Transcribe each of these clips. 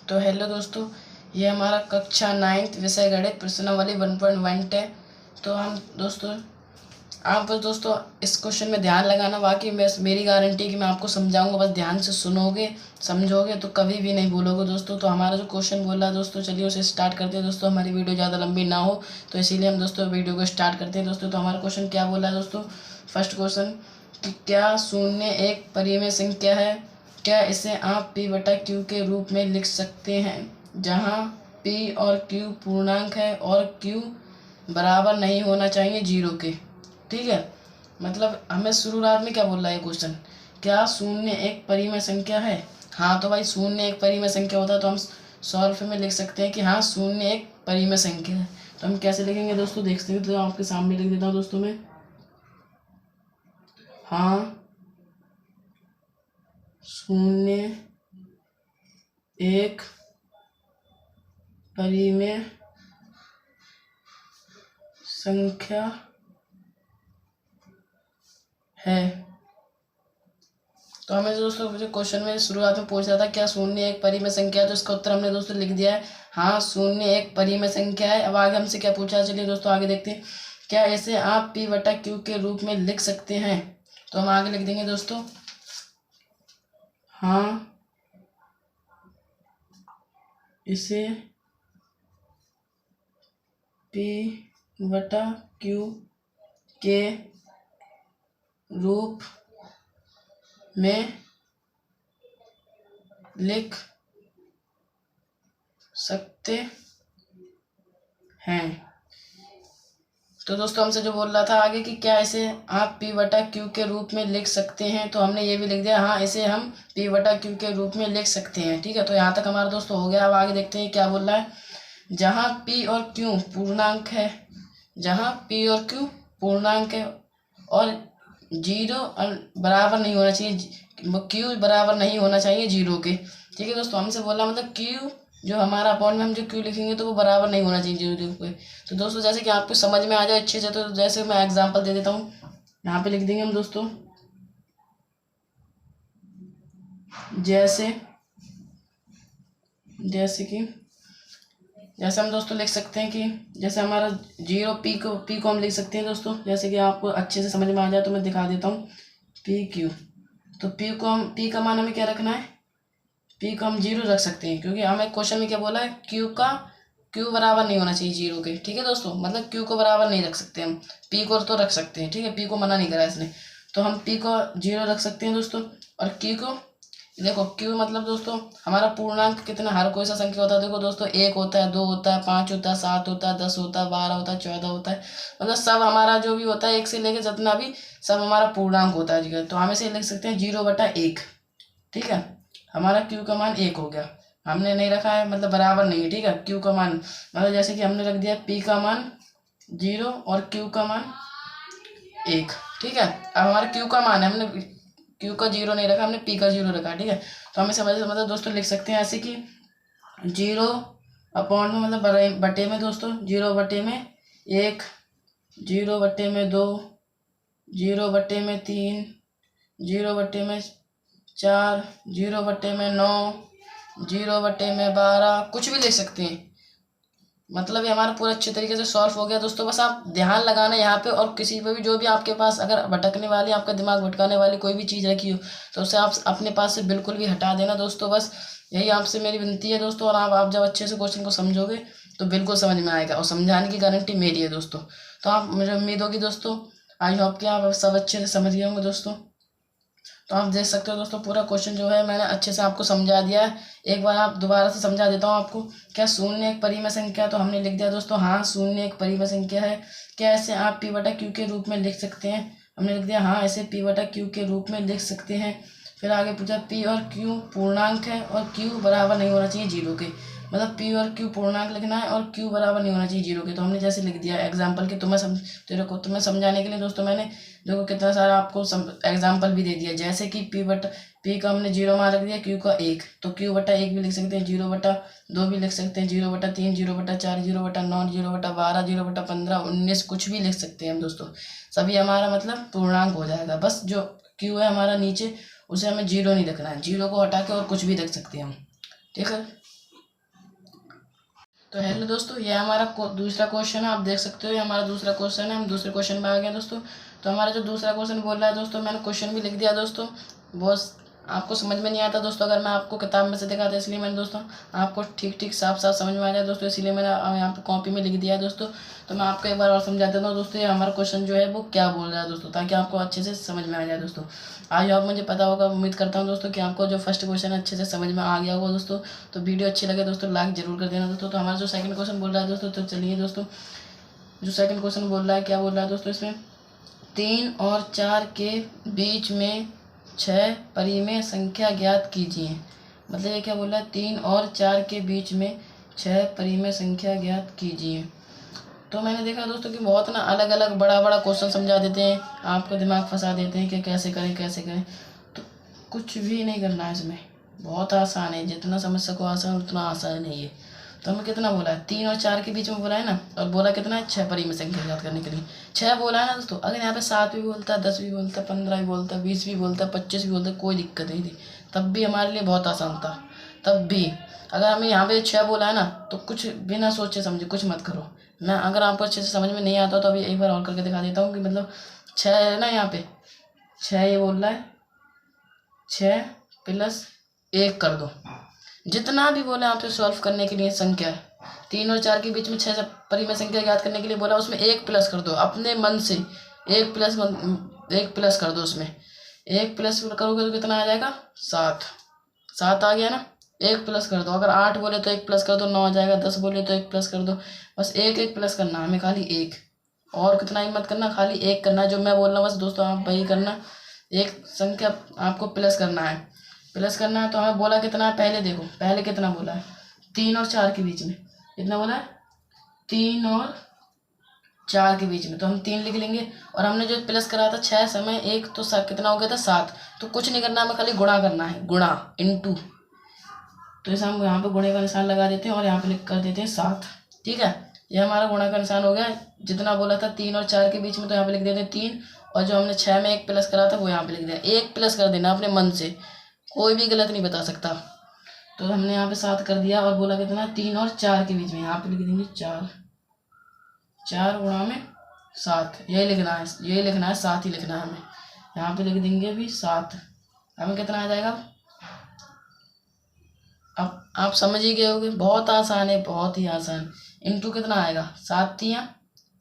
तो हेलो दोस्तों, ये हमारा कक्षा 9th विषय गणित प्रश्नावली 1.1 है। तो हम दोस्तों आप बस दोस्तों इस क्वेश्चन में ध्यान लगाना। बाकी मेरी गारंटी है कि मैं आपको समझाऊंगा, बस ध्यान से सुनोगे समझोगे तो कभी भी नहीं भूलोगे दोस्तों। तो हमारा जो क्वेश्चन बोल रहा है दोस्तों, चलिए उसे स्टार्ट करते हैं दोस्तों। हमारी वीडियो ज़्यादा लंबी ना हो तो इसीलिए हम दोस्तों वीडियो को स्टार्ट करते हैं दोस्तों। तो हमारा क्वेश्चन क्या बोला है दोस्तों, फर्स्ट क्वेश्चन कि क्या शून्य एक परिमेय संख्या है? क्या इसे आप p बटा q के रूप में लिख सकते हैं, जहाँ p और q पूर्णांक है और q बराबर नहीं होना चाहिए 0 के। ठीक है, मतलब हमें शुरुआत में क्या बोल रहा है क्वेश्चन, क्या शून्य एक परिमेय संख्या है? हाँ, तो भाई शून्य एक परिमेय संख्या होता है तो हम सॉल्व में लिख सकते हैं कि हाँ शून्य एक परिमेय संख्या है। तो हम कैसे लिखेंगे दोस्तों, देखते हैं। तो आपके सामने लिख देता हूँ दोस्तों मैं, हाँ शून्य एक परिमेय संख्या है। तो हमें दोस्तों जो क्वेश्चन में शुरुआत में पूछ रहा था क्या शून्य एक परिमेय संख्या है, तो इसका उत्तर हमने दोस्तों लिख दिया है, हाँ शून्य एक परिमेय संख्या है। अब आगे हमसे क्या पूछा है, चलिए दोस्तों आगे देखते हैं। क्या इसे आप p बटा q के रूप में लिख सकते हैं? तो हम आगे लिख देंगे दोस्तों, हाँ इसे p बटा q के रूप में लिख सकते हैं। तो दोस्तों हमसे जो बोल रहा था आगे कि क्या इसे आप p बटा q के रूप में लिख सकते हैं, तो हमने ये भी लिख दिया, हाँ इसे हम p बटा q के रूप में लिख सकते हैं। ठीक है, तो यहाँ तक हमारा दोस्तों हो गया। अब आगे देखते हैं क्या बोल रहा है। जहाँ p और q पूर्णांक है, जहाँ p और q पूर्णांक है और 0 बराबर नहीं होना चाहिए, q बराबर नहीं होना चाहिए 0 के। ठीक है दोस्तों, हमसे बोला मतलब q जो हमारा अपॉन में हम जो q लिखेंगे तो वो बराबर नहीं होना चाहिए 0 के। तो दोस्तों जैसे कि आपको समझ में आ जाए अच्छे से, तो जैसे मैं एग्जांपल दे देता हूँ, यहाँ पे लिख देंगे हम दोस्तों, जैसे हम दोस्तों लिख सकते हैं कि जैसे हमारा 0 p को हम लिख सकते हैं दोस्तों। जैसे कि आपको अच्छे से समझ में आ जाए तो मैं दिखा देता हूँ, p q। तो p का मान हमें क्या रखना है, p को हम 0 रख सकते हैं, क्योंकि हमें क्वेश्चन में क्या बोला है, q बराबर नहीं होना चाहिए 0 के। ठीक है दोस्तों, मतलब q को बराबर नहीं रख सकते हम, p को तो रख सकते हैं। ठीक है, p को मना नहीं करा इसने, तो हम p को 0 रख सकते हैं दोस्तों। और q को देखो, q मतलब दोस्तों हमारा पूर्णांक कितना, हर कोई सा संख्या होता है। देखो दोस्तों 1 होता है, 2 होता है, 5 होता है, 7 होता है, 10 होता है, 12 होता है, 14 होता है, मतलब सब हमारा जो भी होता है 1 से लेकर जितना भी सब हमारा पूर्णांक होता है। ठीक है, तो हम इसे लिख सकते हैं 0/1। ठीक है, हमारा q का मान 1 हो गया, हमने नहीं रखा है मतलब बराबर नहीं है। ठीक है, q का मान मतलब जैसे कि हमने रख दिया p का मान 0 और q का मान 1। ठीक है, अब हमारा q का मान है, हमने q का 0 नहीं रखा, हमने p का 0 रखा। ठीक है, तो हम इसे मतलब दोस्तों लिख सकते हैं ऐसे कि 0 अपॉन में मतलब बटे में दोस्तों 0/1, 0/2, 0/3, 0/4, 0/9, 0/12, कुछ भी लिख सकते हैं। मतलब ये हमारा पूरा अच्छे तरीके से सॉल्व हो गया दोस्तों। बस आप ध्यान लगाना यहाँ पे, और किसी पे भी जो भी आपके पास अगर भटकने वाली, आपका दिमाग भटकाने वाली कोई भी चीज़ रखी हो तो उसे आप अपने पास से बिल्कुल भी हटा देना दोस्तों। बस यही आपसे मेरी विनती है दोस्तों। और आप जब अच्छे से क्वेश्चन को समझोगे तो बिल्कुल समझ में आएगा, और समझाने की गारंटी मेरी है दोस्तों। तो आप, मुझे उम्मीद होगी दोस्तों, आई होप कि आप सब अच्छे से समझ गए होंगे दोस्तों। तो आप देख सकते हो दोस्तों, पूरा क्वेश्चन जो है मैंने अच्छे से आपको समझा दिया है। एक बार आप दोबारा से समझा देता हूँ आपको। क्या शून्य एक परिमेय संख्या है? तो हमने लिख दिया दोस्तों, हाँ शून्य एक परिमेय संख्या है। क्या इसे आप p बटा q के रूप में लिख सकते हैं? हमने लिख दिया, हाँ इसे p बटा q के रूप में लिख सकते हैं। फिर आगे पूछा p और q पूर्णांक है और q बराबर नहीं होना चाहिए 0 के, मतलब p और q पूर्णांक लिखना है और q बराबर नहीं होना चाहिए 0 के। तो हमने जैसे लिख दिया एग्जाम्पल के, तुम्हें समझाने के लिए दोस्तों मैंने देखो कितना सारा आपको एग्जाम्पल भी दे दिया। जैसे कि p का हमने 0 मान रख दिया, q का 1, तो q/1 भी लिख सकते हैं, 0/2 भी लिख सकते हैं, 0/3, 0/4, 0/9, 0/12, 0/15, 19, कुछ भी लिख सकते हैं हम दोस्तों। सभी हमारा मतलब पूर्णांक हो जाएगा। बस जो q है हमारा नीचे, उसे हमें 0 नहीं रखना है, 0 को हटा के और कुछ भी रख सकते हैं हम। ठीक है, तो हेलो दोस्तों, ये हमारा दूसरा क्वेश्चन है। आप देख सकते हो ये हमारा दूसरा क्वेश्चन है। हम दूसरे क्वेश्चन में आ गए हैं दोस्तों। तो हमारा जो दूसरा क्वेश्चन बोल रहा है दोस्तों, मैंने क्वेश्चन भी लिख दिया दोस्तों। बहुत आपको समझ में नहीं आता दोस्तों अगर मैं आपको किताब में से दिखाता, इसलिए मैंने दोस्तों आपको ठीक ठीक साफ साफ समझ में आ जाए दोस्तों, इसलिए मैंने यहाँ पे कॉपी में लिख दिया है दोस्तों। तो मैं आपको एक बार और समझा देता हूँ दोस्तों, ये हमारा क्वेश्चन जो है वो क्या बोल रहा है दोस्तों, ताकि आपको अच्छे से समझ में आ जाए दोस्तों। आज आप मुझे पता होगा, उम्मीद करता हूँ दोस्तों कि आपको जो फर्स्ट क्वेश्चन है अच्छे से समझ में आ गया होगा दोस्तों। तो वीडियो अच्छी लगे दोस्तों लाइक जरूर कर देना दोस्तों। तो हमारा जो सेकंड क्वेश्चन बोल रहा है दोस्तों, तो चलिए दोस्तों जो सेकंड क्वेश्चन बोल रहा है, क्या बोल रहा है दोस्तों इसमें, 3 और 4 के बीच में 6 परिमेय संख्या ज्ञात कीजिए। मतलब ये क्या बोल रहा है, 3 और 4 के बीच में 6 परिमेय संख्या ज्ञात कीजिए। तो मैंने देखा दोस्तों कि बहुत ना अलग अलग बड़ा बड़ा क्वेश्चन समझा देते हैं, आपको दिमाग फंसा देते हैं कि कैसे करें कैसे करें। तो कुछ भी नहीं करना है इसमें, बहुत आसान है। जितना समझ सको आसान, उतना आसान है ये। तो हमें कितना बोला है, 3 और 4 के बीच में बोला है ना, और बोला कितना है, 6 परिमेय संख्या ज्ञात करने के लिए 6 बोला है ना दोस्तों। अगर यहाँ पे 7 भी बोलता है, 10 भी बोलता है, 15 भी बोलता है, 20 भी बोलता है, 25 भी बोलता है, कोई दिक्कत नहीं थी, तब भी हमारे लिए बहुत आसान था। तब भी अगर हमें यहाँ पे 6 बोला है ना, तो कुछ बिना सोचे समझे कुछ मत करो। मैं अगर आपको अच्छे से समझ में नहीं आता तो अभी एक बार और करके दिखा देता हूँ कि मतलब 6 है ना, यहाँ पे 6 ये बोल रहा है, 6 प्लस 1 कर दो। जितना भी बोला आप सॉल्व करने के लिए संख्या है, 3 और 4 के बीच में 6 परिमेय संख्या ज्ञात करने के लिए बोला, उसमें 1 प्लस कर दो अपने मन से। 1 प्लस कर दो उसमें, 1 प्लस करोगे तो कितना आ जाएगा, 7। 7 आ गया ना, 1 प्लस कर दो। अगर 8 बोले तो 1 प्लस कर दो, 9 आ जाएगा। 10 बोले तो 1 प्लस कर दो। बस एक प्लस करना है हमें, खाली 1, और कितना ही मत करना, खाली 1 करना है। जो मैं बोल रहा हूँ बस दोस्तों आप वही करना। एक संख्या आपको प्लस करना है, प्लस करना है। तो हमें बोला कितना है, पहले देखो पहले कितना बोला है, 3 और 4 के बीच में कितना बोला है, 3 और 4 के बीच में। तो हम 3 लिख लेंगे, और हमने जो प्लस करा था 6 समय 1, तो कितना हो गया था, 7। तो कुछ नहीं करना, हमें खाली गुणा करना है, गुणा इंटू। तो इसे हम यहाँ पे गुणे का निशान लगा देते हैं और यहाँ पे लिख कर देते हैं 7। ठीक है, ये हमारा गुणा का निशान हो गया। जितना बोला था 3 और 4 के बीच में, तो यहाँ पे लिख देते हैं 3, और जो हमने 6 में 1 प्लस करा था वो यहाँ पे लिख दिया। 1 प्लस कर देना अपने मन से, कोई भी गलत नहीं बता सकता। तो हमने यहाँ पे 7 कर दिया, और बोला कितना, 3 और 4 के बीच में, यहाँ पे लिख देंगे 4। 4 गुणा में 7, यही लिखना है, यही लिखना है, 7 ही लिखना है हमें। यहाँ पे लिख देंगे अभी 7। हमें कितना आ जाएगा, अब आप समझ ही गए होगे, बहुत आसान है, बहुत ही आसान। इंटू कितना आएगा, 7 तिया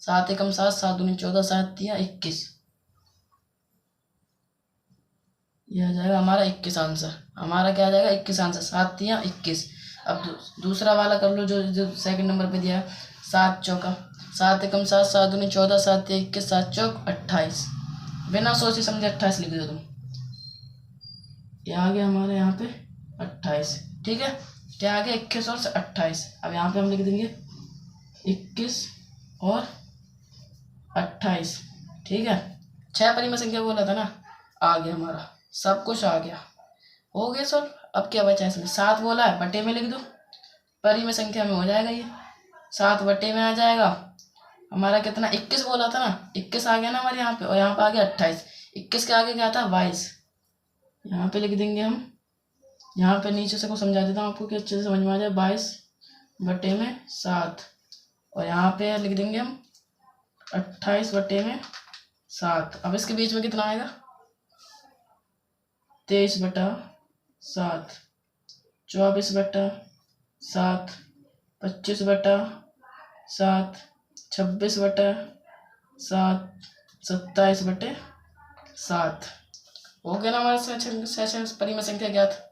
7 एकम 7, 7 दूनी 14, 7 तिया 21। यह आ जाएगा हमारा 21 आंसर। हमारा क्या आ जाएगा, 21 आंसर, 7 तिया 21। अब दूसरा वाला कर लो, जो सेकंड नंबर पे दिया है, 7 चौका 7 एकम 7, 7 दूनी 14, 7 तिया 21, 7 चौक 28। बिना सोचे समझे 28 लिख दो तुम। यह आ गया हमारे यहाँ पे 28। ठीक है, क्या आ गया, 21 और 28। अब यहाँ पे हम लिख देंगे 21 और 28। ठीक है, 6 परिमेय संख्या बोला था ना, आ गया हमारा, सब कुछ आ गया, हो गया सर। अब क्या बचा इसमें, 7 बोला है, बटे में लिख दो, परिमेय संख्या में हो जाएगा ये, 7 बटे में आ जाएगा। हमारा कितना, 21 बोला था ना, 21 आ गया ना हमारे यहाँ पे, और यहाँ पे आ गया 28। 21 के आगे क्या था, 22। यहाँ पे लिख देंगे हम, यहाँ पे नीचे से को समझा देता हूँ आपको कि अच्छे से समझ में आ जाए। 22 बटे में 7, और यहाँ पे लिख देंगे हम 28 बटे में 7। अब इसके बीच में कितना आएगा, 23 बटा 7, 24 बटा 7, 25 बटा 7, 26 बटा 7, 27 बटे 7। हो गया ना हमारे परिमेय संख्या ज्ञात।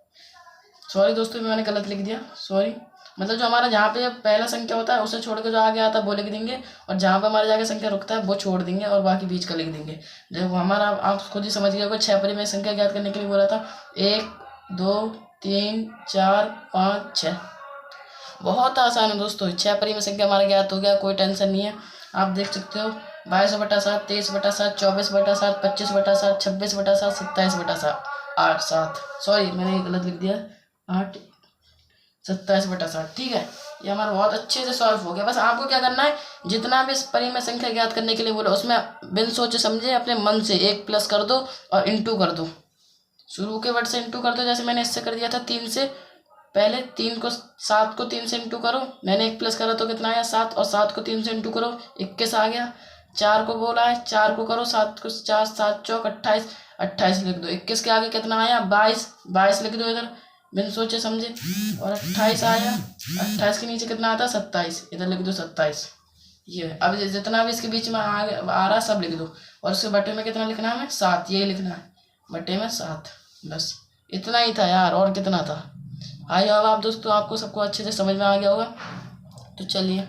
सॉरी दोस्तों, मैंने गलत लिख दिया, सॉरी। मतलब जो हमारा जहाँ पे पहला संख्या होता है उसे छोड़ के जो आगे आता है वो लिख देंगे, और जहाँ पे हमारे जाके संख्या रुकता है वो छोड़ देंगे, और बाकी बीच का लिख देंगे। जब हमारा, आप खुद ही समझ गए होगा, 6 परिमेय संख्या ज्ञात करने के लिए बोला था, 1 2 3 4 5 6। बहुत आसान है दोस्तों, 6 परिमेय संख्या हमारा ज्ञात हो गया, कोई टेंशन नहीं है। आप देख सकते हो, 22 बटा 7, 23 बटा 7, 24 बटा 7, 25 बटा 7, 26 बटा 7, 27 बटा 7, 8 7, सॉरी मैंने गलत लिख दिया, 8 27 बटा 7। ठीक है, ये हमारा बहुत अच्छे से सॉल्व हो गया। बस आपको क्या करना है, जितना भी इस परिमेय संख्या ज्ञात करने के लिए बोला, उसमें बिन सोचे समझे अपने मन से 1 प्लस कर दो और इंटू कर दो। शुरू के वर्ड से इंटू कर दो, जैसे मैंने इससे कर दिया था 3 से, पहले 7 को 3 से इंटू करो, मैंने 1 प्लस करा तो कितना आया 7, और 7 को 3 से इंटू करो 21 आ गया। 4 को बोला है, 4 को करो, 7 को 4, 7 चौक 28, 28 लिख दो। 21 के आगे कितना आया 22, 22 लिख दो इधर बिन सोचे समझे, और 28 आया। 28 के नीचे कितना आता है 27, इधर लिख दो 27। ये अब जितना भी इसके बीच में आ रहा सब लिख दो, और उसके बटे में कितना लिखना है हमें 7, यही लिखना है बटे में 7। बस इतना ही था यार, और कितना था। आई होप आप दोस्तों आपको सबको अच्छे से समझ में आ गया होगा। तो चलिए।